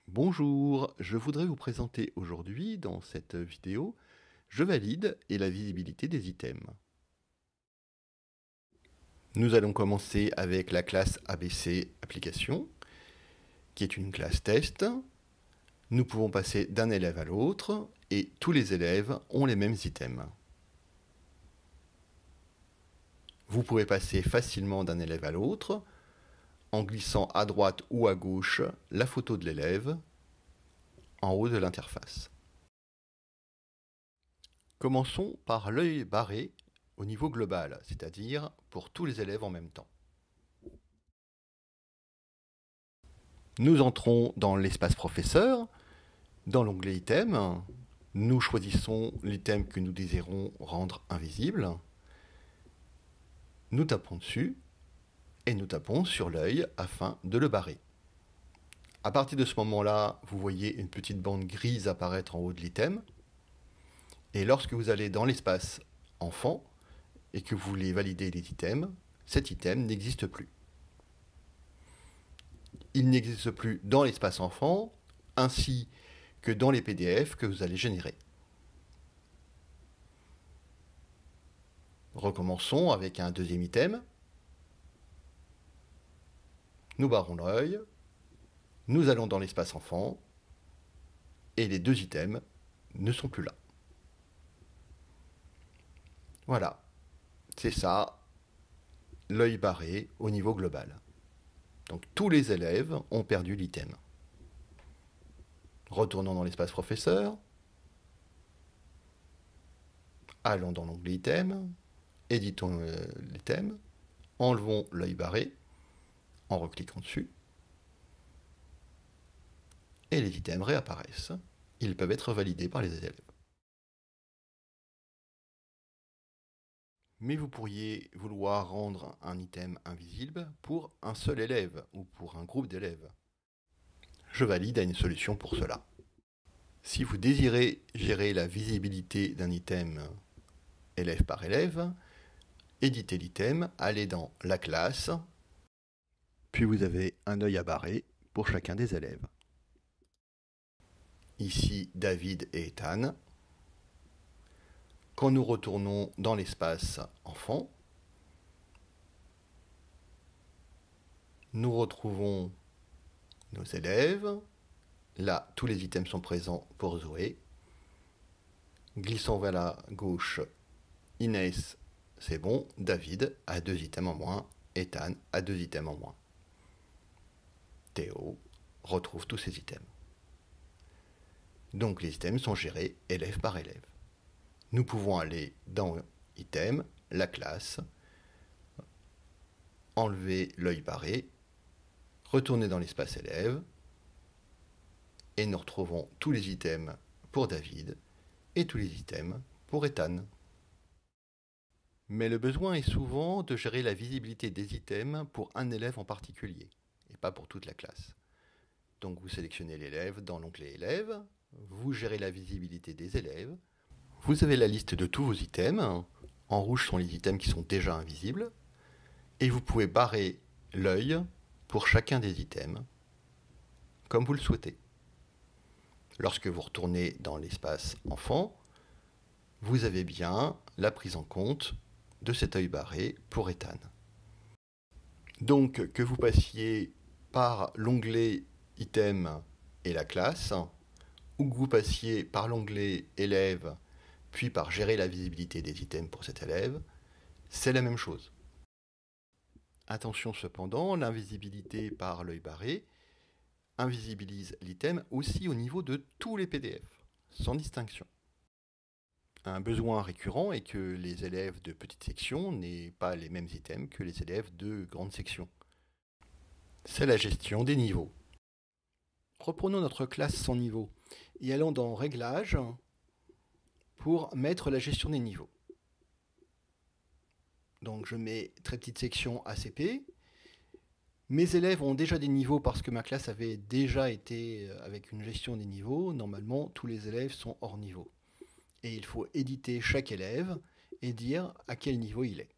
Bonjour, je voudrais vous présenter aujourd'hui dans cette vidéo Je valide et la visibilité des items. Nous allons commencer avec la classe ABC Application, qui est une classe test. Nous pouvons passer d'un élève à l'autre et tous les élèves ont les mêmes items. Vous pouvez passer facilement d'un élève à l'autre en glissant à droite ou à gauche la photo de l'élève en haut de l'interface. Commençons par l'œil barré au niveau global, c'est-à-dire pour tous les élèves en même temps. Nous entrons dans l'espace professeur. Dans l'onglet Item, nous choisissons l'item que nous désirons rendre invisible. Nous tapons dessus et nous tapons sur l'œil afin de le barrer. À partir de ce moment-là, vous voyez une petite bande grise apparaître en haut de l'item. Et lorsque vous allez dans l'espace enfant et que vous voulez valider les items, cet item n'existe plus. Il n'existe plus dans l'espace enfant, ainsi que dans les PDF que vous allez générer. Recommençons avec un deuxième item. Nous barrons l'œil, nous allons dans l'espace enfant, et les deux items ne sont plus là. Voilà, c'est ça, l'œil barré au niveau global. Donc tous les élèves ont perdu l'item. Retournons dans l'espace professeur, allons dans l'onglet item, éditons l'item, enlevons l'œil barré en recliquant dessus, et les items réapparaissent. Ils peuvent être validés par les élèves. Mais vous pourriez vouloir rendre un item invisible pour un seul élève ou pour un groupe d'élèves. Je valide à une solution pour cela. Si vous désirez gérer la visibilité d'un item élève par élève, éditez l'item, allez dans la classe, puis vous avez un œil à barrer pour chacun des élèves. Ici David et Ethan. Quand nous retournons dans l'espace enfant, nous retrouvons nos élèves. Là, tous les items sont présents pour Zoé. Glissons vers la gauche, Inès, c'est bon. David a 2 items en moins. Ethan a 2 items en moins. Théo retrouve tous ses items. Donc les items sont gérés élève par élève. Nous pouvons aller dans Item, la classe, enlever l'œil barré, retourner dans l'espace élève, et nous retrouvons tous les items pour David et tous les items pour Ethan. Mais le besoin est souvent de gérer la visibilité des items pour un élève en particulier, et pas pour toute la classe. Donc vous sélectionnez l'élève dans l'onglet Élèves, vous gérez la visibilité des élèves, vous avez la liste de tous vos items, en rouge sont les items qui sont déjà invisibles, et vous pouvez barrer l'œil pour chacun des items, comme vous le souhaitez. Lorsque vous retournez dans l'espace enfant, vous avez bien la prise en compte de cet œil barré pour Ethan. Donc que vous passiez par l'onglet Item et la classe, ou que vous passiez par l'onglet Élève, puis par gérer la visibilité des items pour cet élève, c'est la même chose. Attention cependant, l'invisibilité par l'œil barré invisibilise l'item aussi au niveau de tous les PDF, sans distinction. Un besoin récurrent est que les élèves de petite section n'aient pas les mêmes items que les élèves de grande section. C'est la gestion des niveaux. Reprenons notre classe sans niveau et allons dans Réglages pour mettre la gestion des niveaux. Donc je mets très petite section ACP. Mes élèves ont déjà des niveaux parce que ma classe avait déjà été avec une gestion des niveaux. Normalement, tous les élèves sont hors niveau. Et il faut éditer chaque élève et dire à quel niveau il est.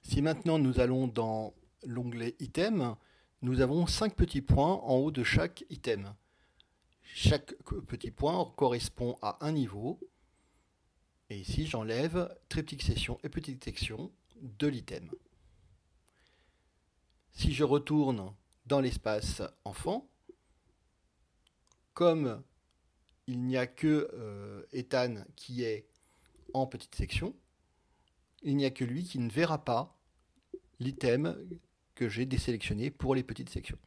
Si maintenant nous allons dans l'onglet Item, nous avons 5 petits points en haut de chaque item. Chaque petit point correspond à un niveau. Et ici, j'enlève triptyque section et petite section de l'item. Si je retourne dans l'espace enfant, comme il n'y a que Ethan qui est en petite section, il n'y a que lui qui ne verra pas l'item que j'ai désélectionné pour les petites sections.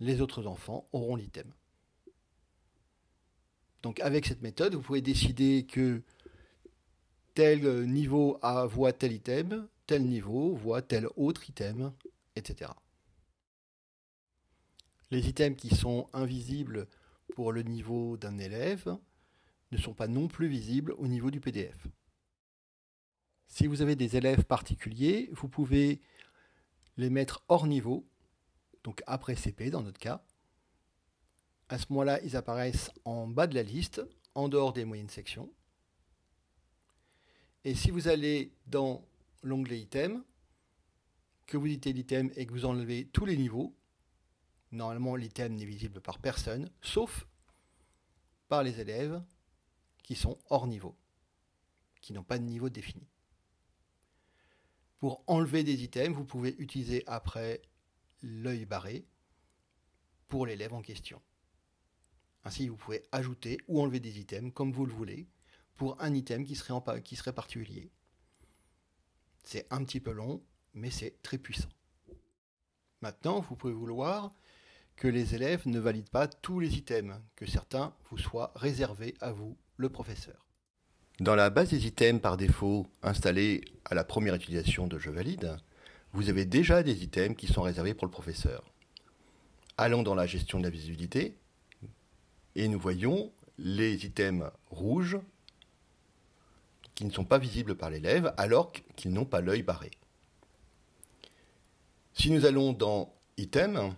Les autres enfants auront l'item. Donc avec cette méthode, vous pouvez décider que tel niveau voit tel item, tel niveau voit tel autre item, etc. Les items qui sont invisibles pour le niveau d'un élève ne sont pas non plus visibles au niveau du PDF. Si vous avez des élèves particuliers, vous pouvez les mettre hors niveau, donc après CP dans notre cas. À ce moment-là, ils apparaissent en bas de la liste, en dehors des moyennes sections. Et si vous allez dans l'onglet item, que vous éditez l'item et que vous enlevez tous les niveaux, normalement l'item n'est visible par personne, sauf par les élèves qui sont hors niveau, qui n'ont pas de niveau défini. Pour enlever des items, vous pouvez utiliser après l'œil barré pour l'élève en question. Ainsi, vous pouvez ajouter ou enlever des items comme vous le voulez pour un item qui serait particulier. C'est un petit peu long, mais c'est très puissant. Maintenant, vous pouvez vouloir que les élèves ne valident pas tous les items, que certains vous soient réservés à vous, le professeur. Dans la base des items par défaut installée à la première utilisation de Je valide, vous avez déjà des items qui sont réservés pour le professeur. Allons dans la gestion de la visibilité et nous voyons les items rouges qui ne sont pas visibles par l'élève alors qu'ils n'ont pas l'œil barré. Si nous allons dans Item,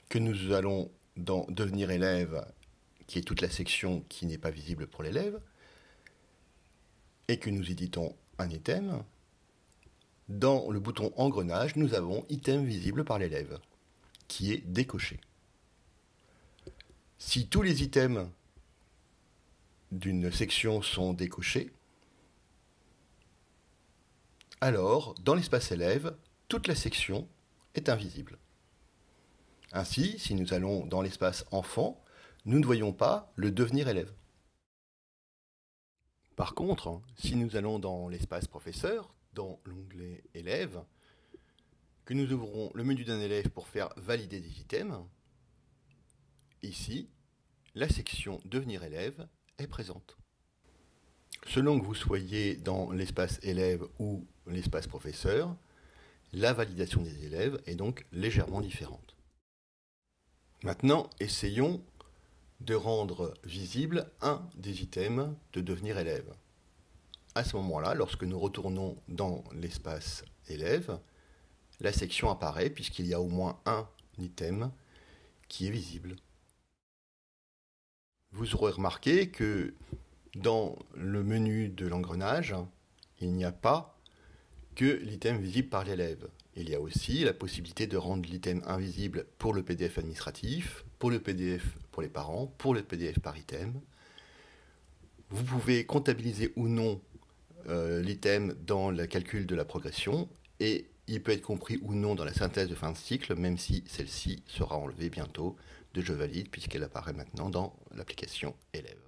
que nous allons dans Devenir élève, qui est toute la section qui n'est pas visible pour l'élève, et que nous éditons un item, dans le bouton Engrenage, nous avons Item visible par l'élève, qui est décoché. Si tous les items d'une section sont décochés, alors, dans l'espace élève, toute la section est invisible. Ainsi, si nous allons dans l'espace enfant, nous ne voyons pas le devenir élève. Par contre, si nous allons dans l'espace professeur, dans l'onglet élève, que nous ouvrons le menu d'un élève pour faire valider des items, ici, la section devenir élève est présente. Selon que vous soyez dans l'espace élève ou l'espace professeur, la validation des élèves est donc légèrement différente. Maintenant, essayons de rendre visible un des items de devenir élève. À ce moment-là, lorsque nous retournons dans l'espace élève, la section apparaît puisqu'il y a au moins un item qui est visible. Vous aurez remarqué que dans le menu de l'engrenage, il n'y a pas que l'item visible par l'élève. Il y a aussi la possibilité de rendre l'item invisible pour le PDF administratif, pour le PDF pour les parents, pour le PDF par item. Vous pouvez comptabiliser ou non l'item dans le calcul de la progression et il peut être compris ou non dans la synthèse de fin de cycle, même si celle-ci sera enlevée bientôt de Je valide puisqu'elle apparaît maintenant dans l'application élève.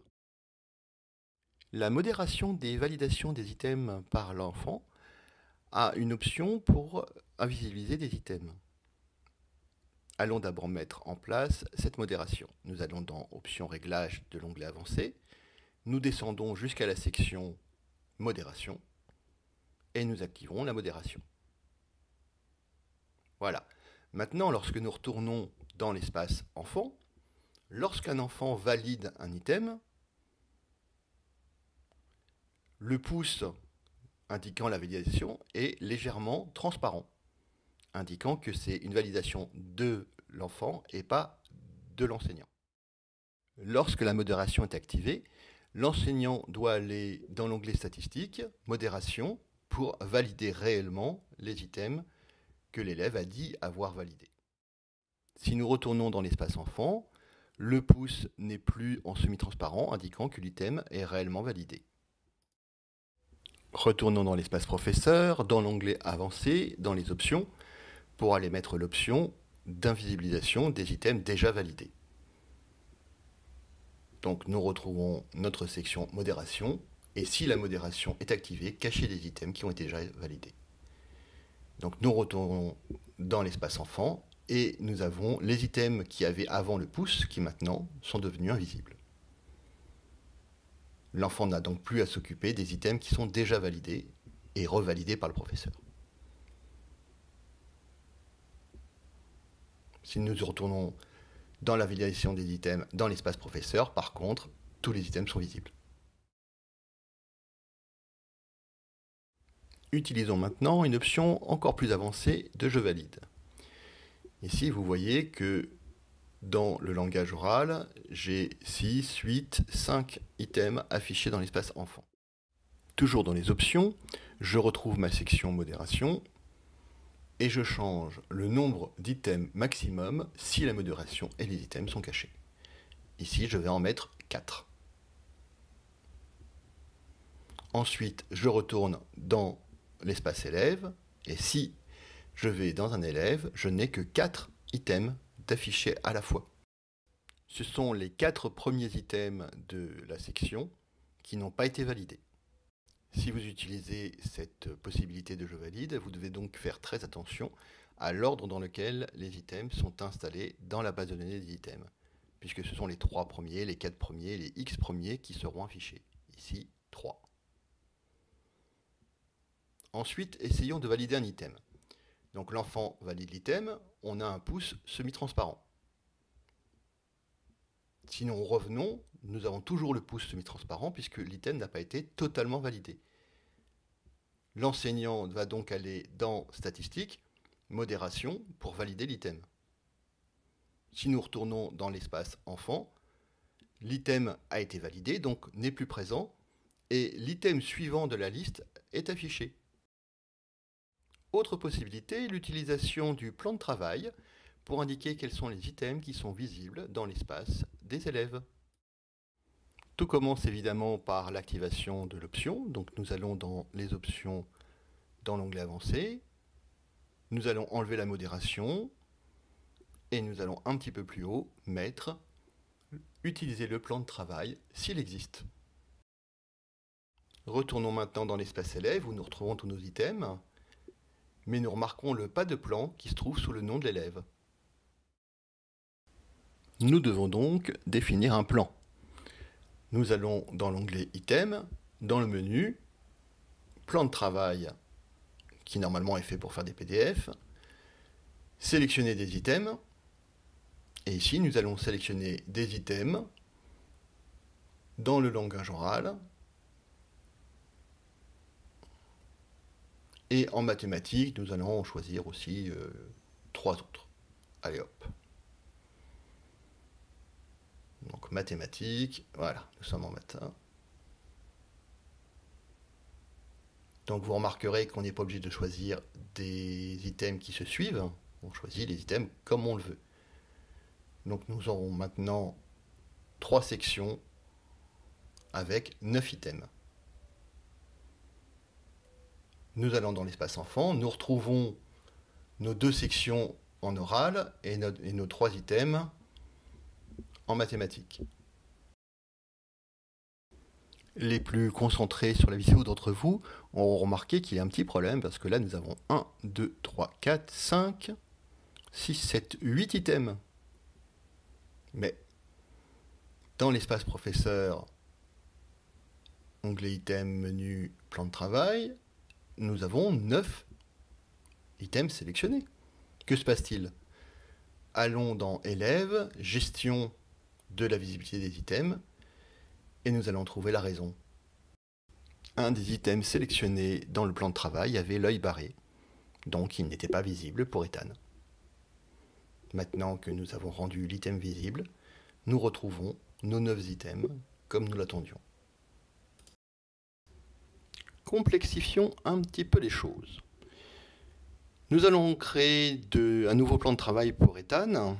La modération des validations des items par l'enfant a une option pour invisibiliser des items. Allons d'abord mettre en place cette modération. Nous allons dans Options Réglages de l'onglet Avancé. Nous descendons jusqu'à la section Modération et nous activons la modération. Voilà. Maintenant, lorsque nous retournons dans l'espace enfant, lorsqu'un enfant valide un item, le pouce indiquant la validation est légèrement transparent, indiquant que c'est une validation de l'enfant et pas de l'enseignant. Lorsque la modération est activée, l'enseignant doit aller dans l'onglet Statistiques, Modération, pour valider réellement les items que l'élève a dit avoir validés. Si nous retournons dans l'espace enfant, le pouce n'est plus en semi-transparent, indiquant que l'item est réellement validé. Retournons dans l'espace professeur, dans l'onglet avancé, dans les options, pour aller mettre l'option d'invisibilisation des items déjà validés. Donc nous retrouvons notre section modération, et si la modération est activée, cacher des items qui ont été déjà validés. Donc nous retournons dans l'espace enfant, et nous avons les items qui avaient avant le pouce, qui maintenant sont devenus invisibles. L'enfant n'a donc plus à s'occuper des items qui sont déjà validés et revalidés par le professeur. Si nous retournons dans la validation des items dans l'espace professeur, par contre, tous les items sont visibles. Utilisons maintenant une option encore plus avancée de Je valide. Ici, vous voyez que dans le langage oral, j'ai 6, 8, 5 items affichés dans l'espace enfant. Toujours dans les options, je retrouve ma section modération et je change le nombre d'items maximum si la modération et les items sont cachés. Ici, je vais en mettre 4. Ensuite, je retourne dans l'espace élève et si je vais dans un élève, je n'ai que 4 items d'afficher à la fois. Ce sont les 4 premiers items de la section qui n'ont pas été validés. Si vous utilisez cette possibilité de Je valide, vous devez donc faire très attention à l'ordre dans lequel les items sont installés dans la base de données des items, puisque ce sont les 3 premiers, les 4 premiers, les X premiers qui seront affichés. Ici, 3. Ensuite, essayons de valider un item. Donc l'enfant valide l'item, on a un pouce semi-transparent. Sinon, revenons, nous avons toujours le pouce semi-transparent puisque l'item n'a pas été totalement validé. L'enseignant va donc aller dans Statistiques, Modération, pour valider l'item. Si nous retournons dans l'espace Enfant, l'item a été validé, donc n'est plus présent, et l'item suivant de la liste est affiché. Autre possibilité, l'utilisation du plan de travail pour indiquer quels sont les items qui sont visibles dans l'espace des élèves. Tout commence évidemment par l'activation de l'option. Donc nous allons dans les options dans l'onglet avancé. Nous allons enlever la modération et nous allons un petit peu plus haut mettre utiliser le plan de travail s'il existe. Retournons maintenant dans l'espace élève où nous retrouvons tous nos items, mais nous remarquons le pas de plan qui se trouve sous le nom de l'élève. Nous devons donc définir un plan. Nous allons dans l'onglet Item, dans le menu, Plan de travail, qui normalement est fait pour faire des PDF, sélectionner des items, et ici nous allons sélectionner des items dans le langage oral, et en mathématiques, nous allons choisir aussi 3 autres. Allez hop. Donc mathématiques, voilà, nous sommes en maths. Donc vous remarquerez qu'on n'est pas obligé de choisir des items qui se suivent, on choisit les items comme on le veut. Donc nous aurons maintenant 3 sections avec 9 items. Nous allons dans l'espace enfant, nous retrouvons nos 2 sections en oral et nos 3 items en mathématiques. Les plus concentrés sur la vidéo d'entre vous auront remarqué qu'il y a un petit problème parce que là nous avons 1, 2, 3, 4, 5, 6, 7, 8 items. Mais dans l'espace professeur, onglet item, menu, plan de travail, nous avons 9 items sélectionnés. Que se passe-t-il? Allons dans élève, gestion de la visibilité des items, et nous allons trouver la raison. Un des items sélectionnés dans le plan de travail avait l'œil barré, donc il n'était pas visible pour Ethan. Maintenant que nous avons rendu l'item visible, nous retrouvons nos 9 items comme nous l'attendions. Complexifions un petit peu les choses. Nous allons créer un nouveau plan de travail pour Ethan,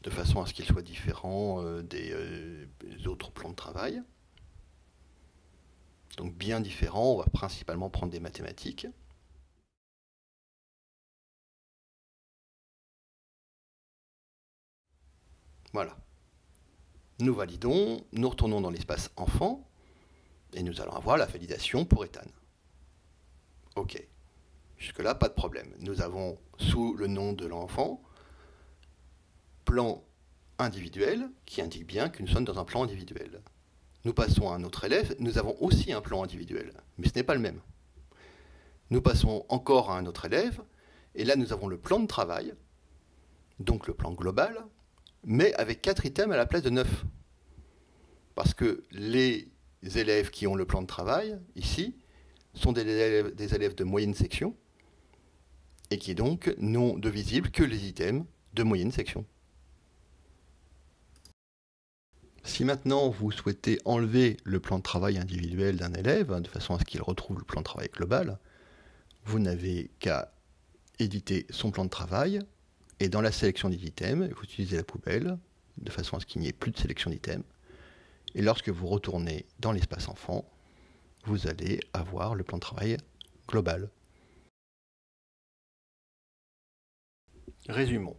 de façon à ce qu'il soit différent des autres plans de travail. Donc bien différent, on va principalement prendre des mathématiques. Voilà. Nous validons, nous retournons dans l'espace enfant, et nous allons avoir la validation pour Ethan. OK. Jusque-là, pas de problème. Nous avons, sous le nom de l'enfant, plan individuel, qui indique bien que nous sommes dans un plan individuel. Nous passons à un autre élève, nous avons aussi un plan individuel, mais ce n'est pas le même. Nous passons encore à un autre élève, et là nous avons le plan de travail, donc le plan global, mais avec 4 items à la place de 9. Parce que les élèves qui ont le plan de travail, ici, sont des élèves de moyenne section, et qui donc n'ont de visible que les items de moyenne section. Si maintenant vous souhaitez enlever le plan de travail individuel d'un élève, de façon à ce qu'il retrouve le plan de travail global, vous n'avez qu'à éditer son plan de travail, et dans la sélection des items, vous utilisez la poubelle, de façon à ce qu'il n'y ait plus de sélection d'items. Et lorsque vous retournez dans l'espace enfant, vous allez avoir le plan de travail global. Résumons.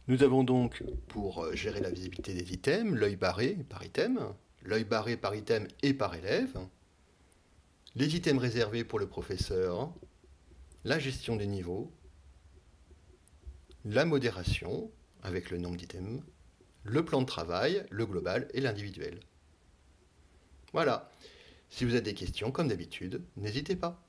Nous avons donc, pour gérer la visibilité des items, l'œil barré par item et par élève, les items réservés pour le professeur, la gestion des niveaux, la modération avec le nombre d'items, le plan de travail, le global et l'individuel. Voilà. Si vous avez des questions, comme d'habitude, n'hésitez pas.